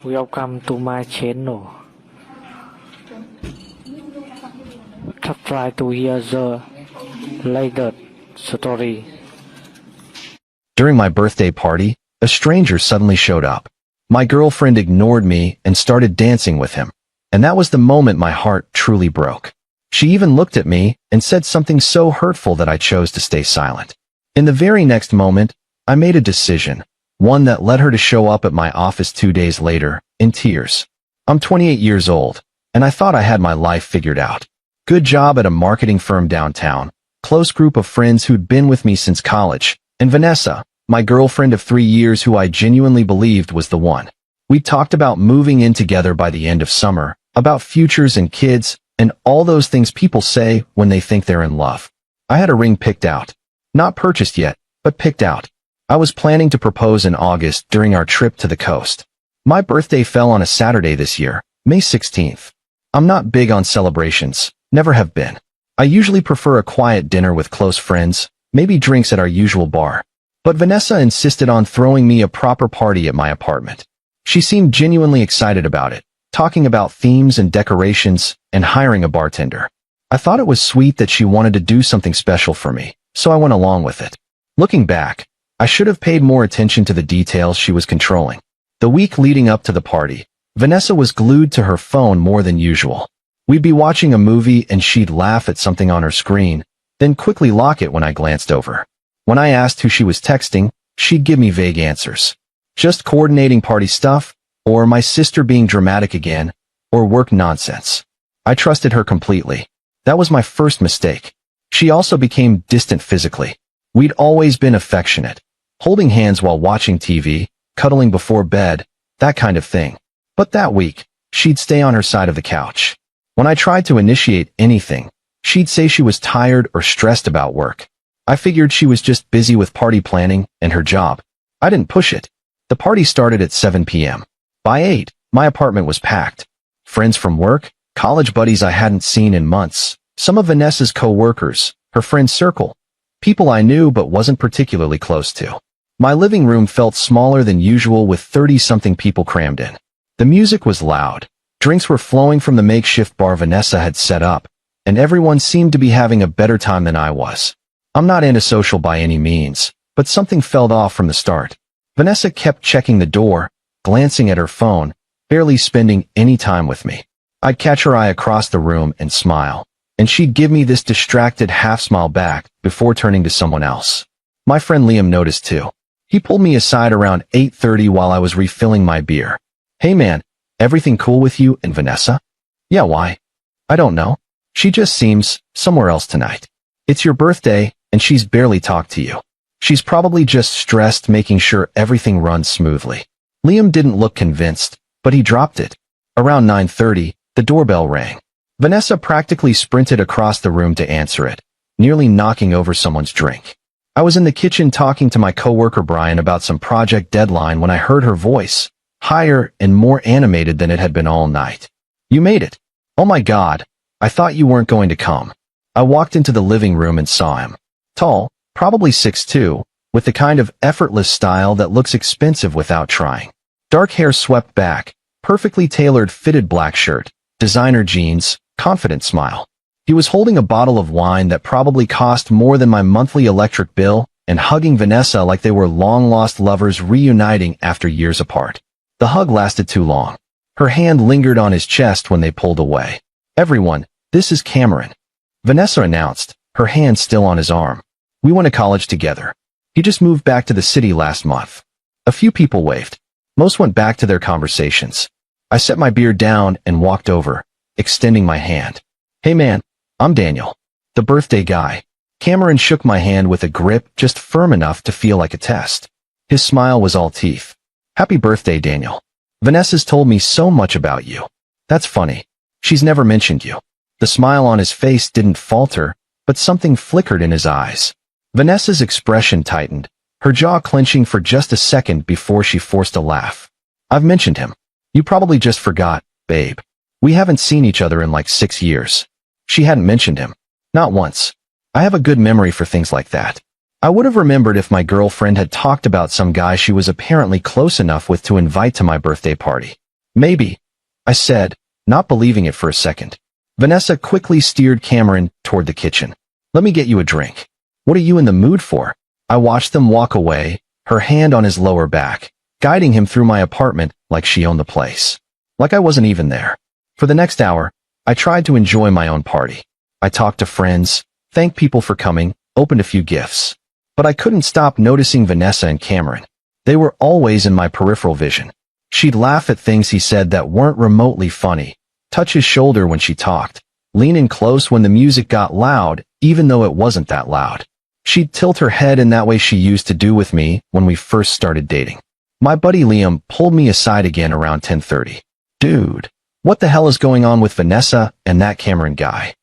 Welcome to my channel. Try to hear the latest story. During my birthday party, a stranger suddenly showed up. My girlfriend ignored me and started dancing with him. And that was the moment my heart truly broke. She even looked at me and said something so hurtful that I chose to stay silent. In the very next moment, I made a decision, one that led her to show up at my office 2 days later, in tears. I'm 28 years old, and I thought I had my life figured out. Good job at a marketing firm downtown, close group of friends who'd been with me since college, and Vanessa, my girlfriend of 3 years who I genuinely believed was the one. We talked about moving in together by the end of summer, about futures and kids, and all those things people say when they think they're in love. I had a ring picked out. Not purchased yet, but picked out. I was planning to propose in August during our trip to the coast. My birthday fell on a Saturday this year, May 16th. I'm not big on celebrations, never have been. I usually prefer a quiet dinner with close friends, maybe drinks at our usual bar. But Vanessa insisted on throwing me a proper party at my apartment. She seemed genuinely excited about it, talking about themes and decorations, and hiring a bartender. I thought it was sweet that she wanted to do something special for me, so I went along with it. Looking back, I should have paid more attention to the details she was controlling. The week leading up to the party, Vanessa was glued to her phone more than usual. We'd be watching a movie and she'd laugh at something on her screen, then quickly lock it when I glanced over. When I asked who she was texting, she'd give me vague answers. Just coordinating party stuff, or my sister being dramatic again, or work nonsense. I trusted her completely. That was my first mistake. She also became distant physically. We'd always been affectionate, holding hands while watching TV, cuddling before bed, that kind of thing. But that week, she'd stay on her side of the couch. When I tried to initiate anything, she'd say she was tired or stressed about work. I figured she was just busy with party planning and her job. I didn't push it. The party started at 7 p.m. By 8, my apartment was packed. Friends from work, college buddies I hadn't seen in months, some of Vanessa's co-workers, her friend circle, people I knew but wasn't particularly close to. My living room felt smaller than usual with 30-something people crammed in. The music was loud. Drinks were flowing from the makeshift bar Vanessa had set up, and everyone seemed to be having a better time than I was. I'm not antisocial by any means, but something felt off from the start. Vanessa kept checking the door, glancing at her phone, barely spending any time with me. I'd catch her eye across the room and smile, and she'd give me this distracted half-smile back before turning to someone else. My friend Liam noticed too. He pulled me aside around 8:30 while I was refilling my beer. "Hey man, everything cool with you and Vanessa?" "Yeah, why?" "I don't know. She just seems somewhere else tonight. It's your birthday, and she's barely talked to you. She's probably just stressed making sure everything runs smoothly." Liam didn't look convinced, but he dropped it. Around 9:30, the doorbell rang. Vanessa practically sprinted across the room to answer it, nearly knocking over someone's drink. I was in the kitchen talking to my coworker Brian about some project deadline when I heard her voice, higher and more animated than it had been all night. "You made it. Oh my God, I thought you weren't going to come." I walked into the living room and saw him. Tall, probably 6'2", with the kind of effortless style that looks expensive without trying. Dark hair swept back, perfectly tailored fitted black shirt, designer jeans, confident smile. He was holding a bottle of wine that probably cost more than my monthly electric bill and hugging Vanessa like they were long-lost lovers reuniting after years apart. The hug lasted too long. Her hand lingered on his chest when they pulled away. "Everyone, this is Cameron," Vanessa announced, her hand still on his arm. "We went to college together. He just moved back to the city last month." A few people waved. Most went back to their conversations. I set my beer down and walked over, extending my hand. "Hey man, I'm Daniel, the birthday guy." Cameron shook my hand with a grip just firm enough to feel like a test. His smile was all teeth. "Happy birthday, Daniel. Vanessa's told me so much about you." "That's funny. She's never mentioned you." The smile on his face didn't falter, but something flickered in his eyes. Vanessa's expression tightened, her jaw clenching for just a second before she forced a laugh. "I've mentioned him. You probably just forgot, babe. We haven't seen each other in like 6 years. She hadn't mentioned him. Not once. I have a good memory for things like that. I would have remembered if my girlfriend had talked about some guy she was apparently close enough with to invite to my birthday party. Maybe, I said, not believing it for a second. Vanessa quickly steered Cameron toward the kitchen. Let me get you a drink. What are you in the mood for? I watched them walk away, her hand on his lower back, guiding him through my apartment like she owned the place. Like I wasn't even there. For the next hour, I tried to enjoy my own party. I talked to friends, thanked people for coming, opened a few gifts. But I couldn't stop noticing Vanessa and Cameron. They were always in my peripheral vision. She'd laugh at things he said that weren't remotely funny, touch his shoulder when she talked, lean in close when the music got loud, even though it wasn't that loud. She'd tilt her head in that way she used to do with me when we first started dating. My buddy Liam pulled me aside again around 10:30. Dude, what the hell is going on with Vanessa and that Cameron guy?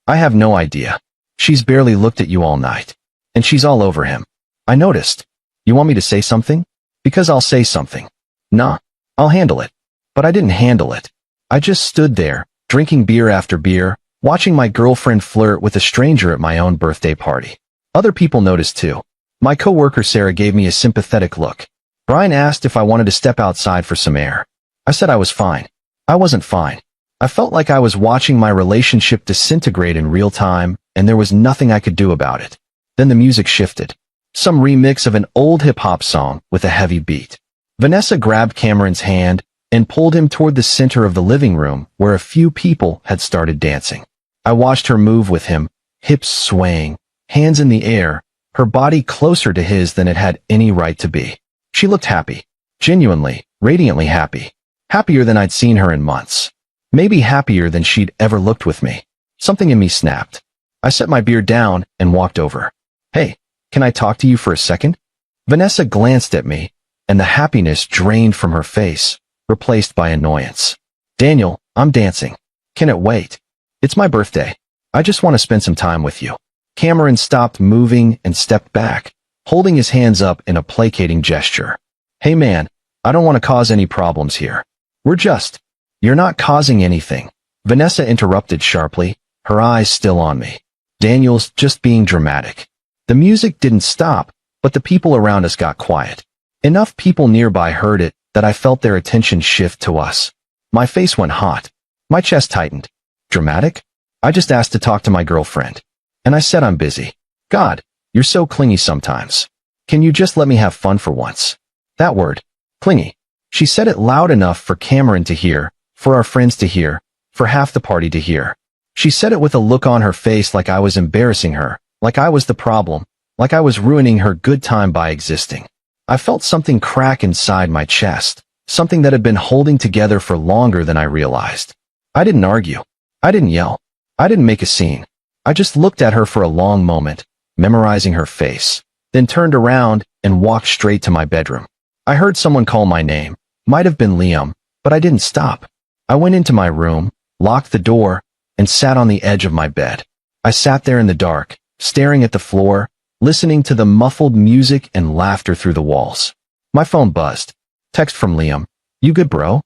I have no idea. She's barely looked at you all night. And she's all over him. I noticed. You want me to say something? Because I'll say something. Nah, I'll handle it. But I didn't handle it. I just stood there, drinking beer after beer, watching my girlfriend flirt with a stranger at my own birthday party. Other people noticed too. My coworker Sarah gave me a sympathetic look. Brian asked if I wanted to step outside for some air. I said I was fine. I wasn't fine. I felt like I was watching my relationship disintegrate in real time, and there was nothing I could do about it. Then the music shifted. Some remix of an old hip-hop song with a heavy beat. Vanessa grabbed Cameron's hand and pulled him toward the center of the living room where a few people had started dancing. I watched her move with him, hips swaying, hands in the air, her body closer to his than it had any right to be. She looked happy. Genuinely, radiantly happy. Happier than I'd seen her in months. Maybe happier than she'd ever looked with me. Something in me snapped. I set my beer down and walked over. Hey, can I talk to you for a second? Vanessa glanced at me, and the happiness drained from her face, replaced by annoyance. Daniel, I'm dancing. Can it wait? It's my birthday. I just want to spend some time with you. Cameron stopped moving and stepped back, holding his hands up in a placating gesture. Hey man, I don't want to cause any problems here. You're not causing anything. Vanessa interrupted sharply, her eyes still on me. Daniel's just being dramatic. The music didn't stop, but the people around us got quiet. Enough people nearby heard it that I felt their attention shift to us. My face went hot. My chest tightened. Dramatic? I just asked to talk to my girlfriend. And I said I'm busy. God, you're so clingy sometimes. Can you just let me have fun for once? That word. Clingy. She said it loud enough for Cameron to hear, for our friends to hear, for half the party to hear. She said it with a look on her face like I was embarrassing her, like I was the problem, like I was ruining her good time by existing. I felt something crack inside my chest, something that had been holding together for longer than I realized. I didn't argue. I didn't yell. I didn't make a scene. I just looked at her for a long moment, memorizing her face, then turned around and walked straight to my bedroom. I heard someone call my name. Might have been Liam, but I didn't stop. I went into my room, locked the door, and sat on the edge of my bed. I sat there in the dark, staring at the floor, listening to the muffled music and laughter through the walls. My phone buzzed. Text from Liam. You good, bro?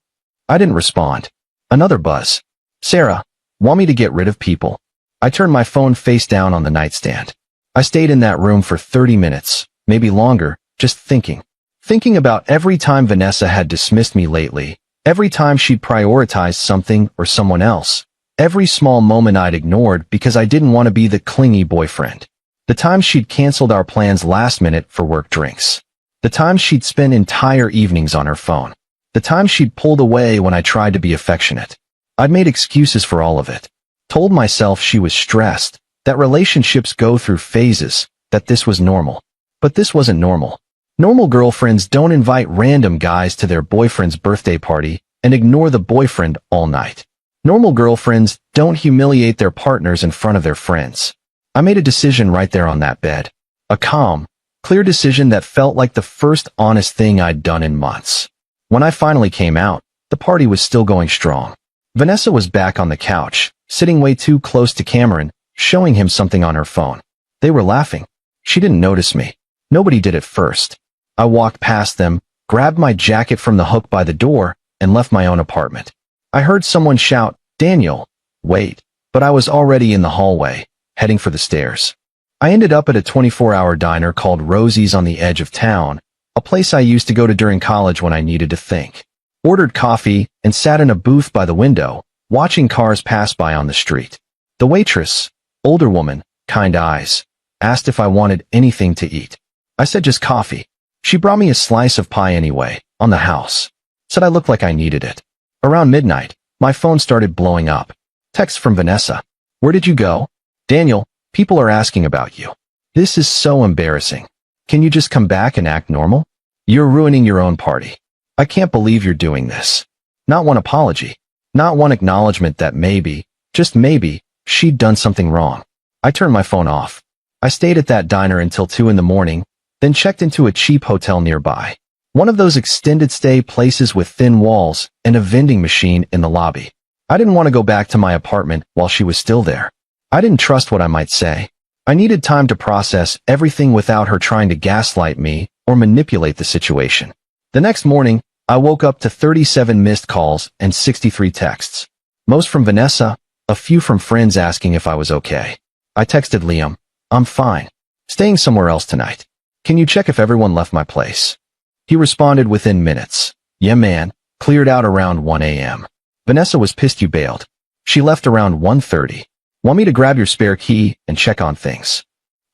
I didn't respond. Another buzz. Sarah, want me to get rid of people? I turned my phone face down on the nightstand. I stayed in that room for 30 minutes, maybe longer, just thinking. Thinking about every time Vanessa had dismissed me lately, every time she'd prioritized something or someone else, every small moment I'd ignored because I didn't want to be the clingy boyfriend. The time she'd canceled our plans last minute for work drinks. The time she'd spent entire evenings on her phone. The time she'd pulled away when I tried to be affectionate. I'd made excuses for all of it. Told myself she was stressed, that relationships go through phases, that this was normal. But this wasn't normal. Normal girlfriends don't invite random guys to their boyfriend's birthday party and ignore the boyfriend all night. Normal girlfriends don't humiliate their partners in front of their friends. I made a decision right there on that bed. A calm, clear decision that felt like the first honest thing I'd done in months. When I finally came out, the party was still going strong. Vanessa was back on the couch, sitting way too close to Cameron, showing him something on her phone. They were laughing. She didn't notice me. Nobody did at first. I walked past them, grabbed my jacket from the hook by the door, and left my own apartment. I heard someone shout, Daniel, wait, but I was already in the hallway, heading for the stairs. I ended up at a 24-hour diner called Rosie's on the edge of town, a place I used to go to during college when I needed to think. ordered coffee, and sat in a booth by the window, watching cars pass by on the street. The waitress, older woman, kind eyes, asked if I wanted anything to eat. I said just coffee. She brought me a slice of pie anyway, on the house. Said I looked like I needed it. Around midnight, my phone started blowing up. Text from Vanessa. Where did you go? Daniel, people are asking about you. This is so embarrassing. Can you just come back and act normal? You're ruining your own party. I can't believe you're doing this. Not one apology. Not one acknowledgement that maybe, just maybe, she'd done something wrong. I turned my phone off. I stayed at that diner until 2 in the morning, then checked into a cheap hotel nearby. One of those extended stay places with thin walls and a vending machine in the lobby. I didn't want to go back to my apartment while she was still there. I didn't trust what I might say. I needed time to process everything without her trying to gaslight me or manipulate the situation. The next morning, I woke up to 37 missed calls and 63 texts. Most from Vanessa, a few from friends asking if I was okay. I texted Liam, I'm fine. Staying somewhere else tonight. Can you check if everyone left my place? He responded within minutes. Yeah man, cleared out around 1 a.m. Vanessa was pissed you bailed. She left around 1:30. Want me to grab your spare key and check on things?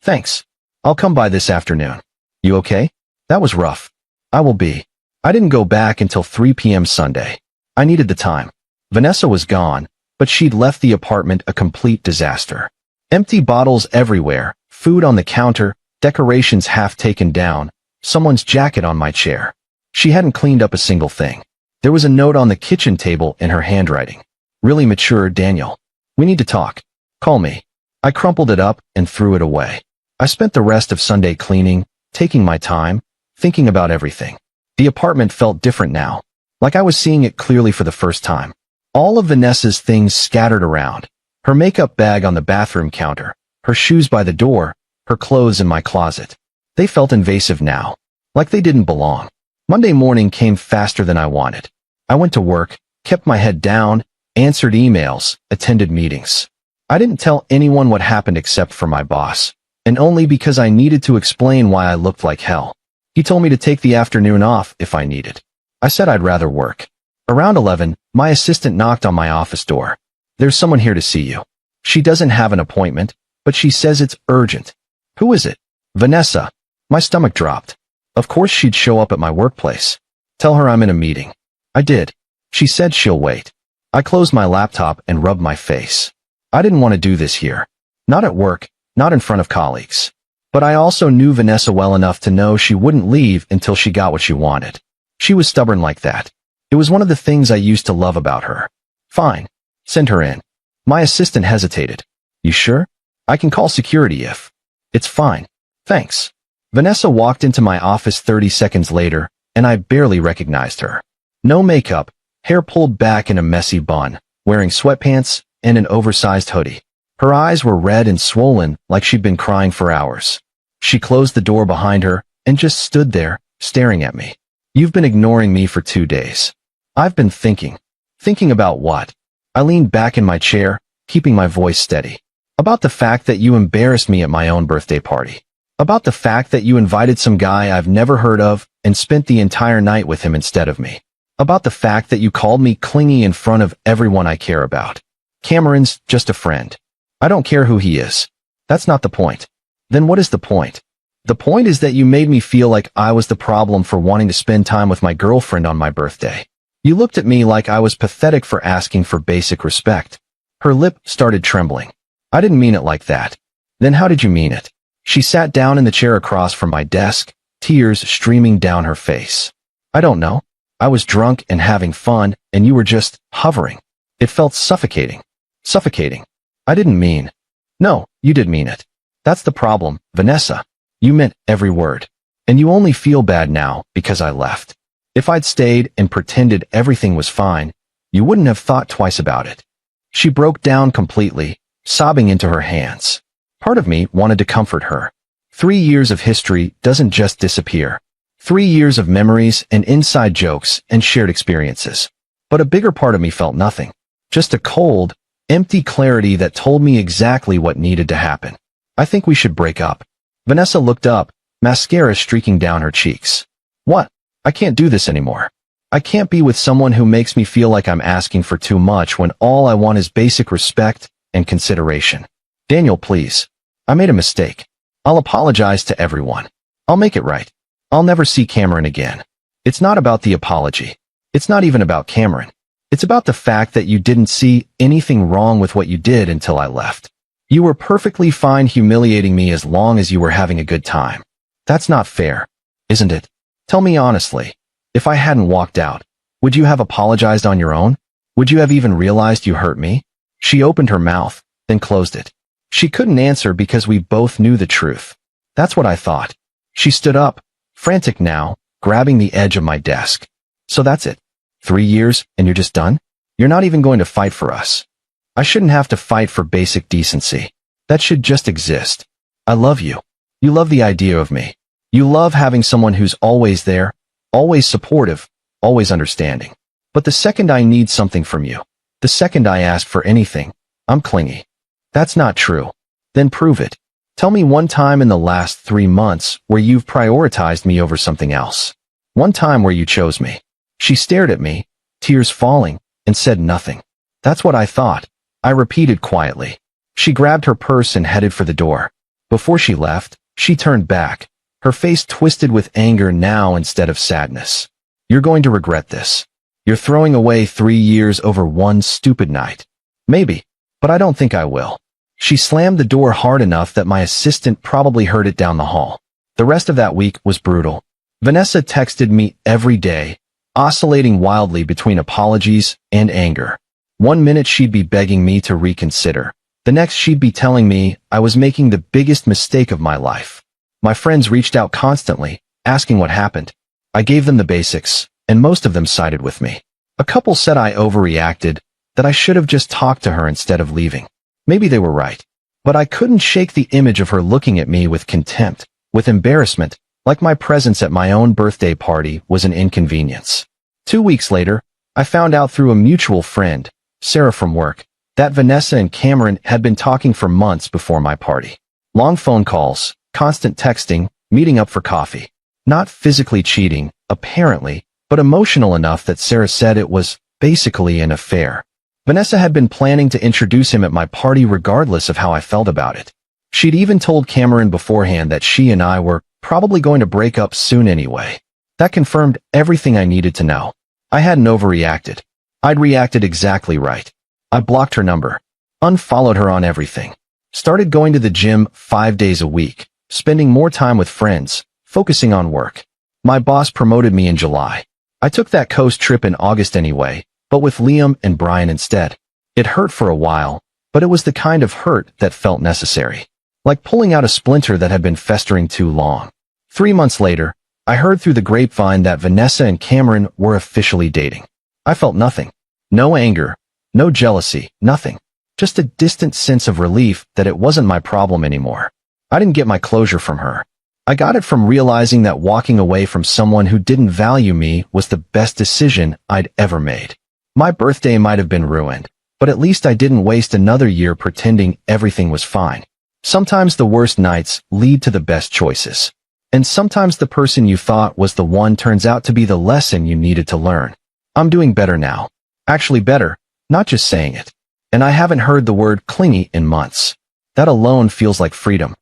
Thanks. I'll come by this afternoon. You okay? That was rough. I will be. I didn't go back until 3 p.m. Sunday. I needed the time. Vanessa was gone, but she'd left the apartment a complete disaster. Empty bottles everywhere, food on the counter, decorations half taken down, someone's jacket on my chair. She hadn't cleaned up a single thing. There was a note on the kitchen table in her handwriting. Really mature, Daniel. We need to talk. Call me. I crumpled it up and threw it away. I spent the rest of Sunday cleaning, taking my time, thinking about everything. The apartment felt different now, like I was seeing it clearly for the first time. All of Vanessa's things scattered around. Her makeup bag on the bathroom counter, her shoes by the door, her clothes in my closet. They felt invasive now, like they didn't belong. Monday morning came faster than I wanted. I went to work, kept my head down, answered emails, attended meetings. I didn't tell anyone what happened except for my boss, and only because I needed to explain why I looked like hell. He told me to take the afternoon off if I needed. I said I'd rather work. Around 11, my assistant knocked on my office door. There's someone here to see you. She doesn't have an appointment, but she says it's urgent. Who is it? Vanessa. My stomach dropped. Of course she'd show up at my workplace. Tell her I'm in a meeting. I did. She said she'll wait. I closed my laptop and rubbed my face. I didn't want to do this here. Not at work, not in front of colleagues. But I also knew Vanessa well enough to know she wouldn't leave until she got what she wanted. She was stubborn like that. It was one of the things I used to love about her. Fine. Send her in. My assistant hesitated. You sure? I can call security if. It's fine. Thanks. Vanessa walked into my office 30 seconds later, and I barely recognized her. No makeup, hair pulled back in a messy bun, wearing sweatpants and an oversized hoodie. Her eyes were red and swollen like she'd been crying for hours. She closed the door behind her and just stood there, staring at me. You've been ignoring me for 2 days. I've been thinking. Thinking about what? I leaned back in my chair, keeping my voice steady. About the fact that you embarrassed me at my own birthday party. About the fact that you invited some guy I've never heard of and spent the entire night with him instead of me. About the fact that you called me clingy in front of everyone I care about. Cameron's just a friend. I don't care who he is. That's not the point. Then what is the point? The point is that you made me feel like I was the problem for wanting to spend time with my girlfriend on my birthday. You looked at me like I was pathetic for asking for basic respect. Her lip started trembling. I didn't mean it like that. Then how did you mean it? She sat down in the chair across from my desk, tears streaming down her face. I don't know. I was drunk and having fun, and you were just hovering. It felt suffocating. Suffocating. I didn't mean. No, you did mean it. That's the problem, Vanessa. You meant every word. And you only feel bad now because I left. If I'd stayed and pretended everything was fine, you wouldn't have thought twice about it. She broke down completely, sobbing into her hands. Part of me wanted to comfort her. 3 years of history doesn't just disappear. 3 years of memories and inside jokes and shared experiences. But a bigger part of me felt nothing. Just a cold, empty clarity that told me exactly what needed to happen. I think we should break up. Vanessa looked up, mascara streaking down her cheeks. What? I can't do this anymore. I can't be with someone who makes me feel like I'm asking for too much when all I want is basic respect and consideration. Daniel, please. I made a mistake. I'll apologize to everyone. I'll make it right. I'll never see Cameron again. It's not about the apology. It's not even about Cameron. It's about the fact that you didn't see anything wrong with what you did until I left. You were perfectly fine humiliating me as long as you were having a good time. That's not fair, isn't it? Tell me honestly, if I hadn't walked out, would you have apologized on your own? Would you have even realized you hurt me? She opened her mouth, then closed it. She couldn't answer because we both knew the truth. That's what I thought. She stood up, frantic now, grabbing the edge of my desk. So that's it. 3 years and you're just done? You're not even going to fight for us. I shouldn't have to fight for basic decency. That should just exist. I love you. You love the idea of me. You love having someone who's always there, always supportive, always understanding. But the second I need something from you, the second I ask for anything, I'm clingy. That's not true. Then prove it. Tell me one time in the last 3 months where you've prioritized me over something else. One time where you chose me. She stared at me, tears falling, and said nothing. That's what I thought. I repeated quietly. She grabbed her purse and headed for the door. Before she left, she turned back, her face twisted with anger now instead of sadness. You're going to regret this. You're throwing away 3 years over one stupid night. Maybe, but I don't think I will. She slammed the door hard enough that my assistant probably heard it down the hall. The rest of that week was brutal. Vanessa texted me every day, oscillating wildly between apologies and anger. 1 minute she'd be begging me to reconsider. The next she'd be telling me I was making the biggest mistake of my life. My friends reached out constantly, asking what happened. I gave them the basics, and most of them sided with me. A couple said I overreacted, that I should have just talked to her instead of leaving. Maybe they were right. But I couldn't shake the image of her looking at me with contempt, with embarrassment, like my presence at my own birthday party was an inconvenience. 2 weeks later, I found out through a mutual friend, Sarah from work, that Vanessa and Cameron had been talking for months before my party. Long phone calls, constant texting, meeting up for coffee. Not physically cheating, apparently, but emotional enough that Sarah said it was basically an affair. Vanessa had been planning to introduce him at my party regardless of how I felt about it. She'd even told Cameron beforehand that she and I were probably going to break up soon anyway. That confirmed everything I needed to know. I hadn't overreacted. I'd reacted exactly right. I blocked her number, unfollowed her on everything, started going to the gym 5 days a week, spending more time with friends, focusing on work. My boss promoted me in July. I took that coast trip in August anyway, but with Liam and Brian instead. It hurt for a while, but it was the kind of hurt that felt necessary. Like pulling out a splinter that had been festering too long. 3 months later, I heard through the grapevine that Vanessa and Cameron were officially dating. I felt nothing. No anger, no jealousy, nothing. Just a distant sense of relief that it wasn't my problem anymore. I didn't get my closure from her. I got it from realizing that walking away from someone who didn't value me was the best decision I'd ever made. My birthday might have been ruined, but at least I didn't waste another year pretending everything was fine. Sometimes the worst nights lead to the best choices. And sometimes the person you thought was the one turns out to be the lesson you needed to learn. I'm doing better now. Actually better, not just saying it. And I haven't heard the word clingy in months. That alone feels like freedom.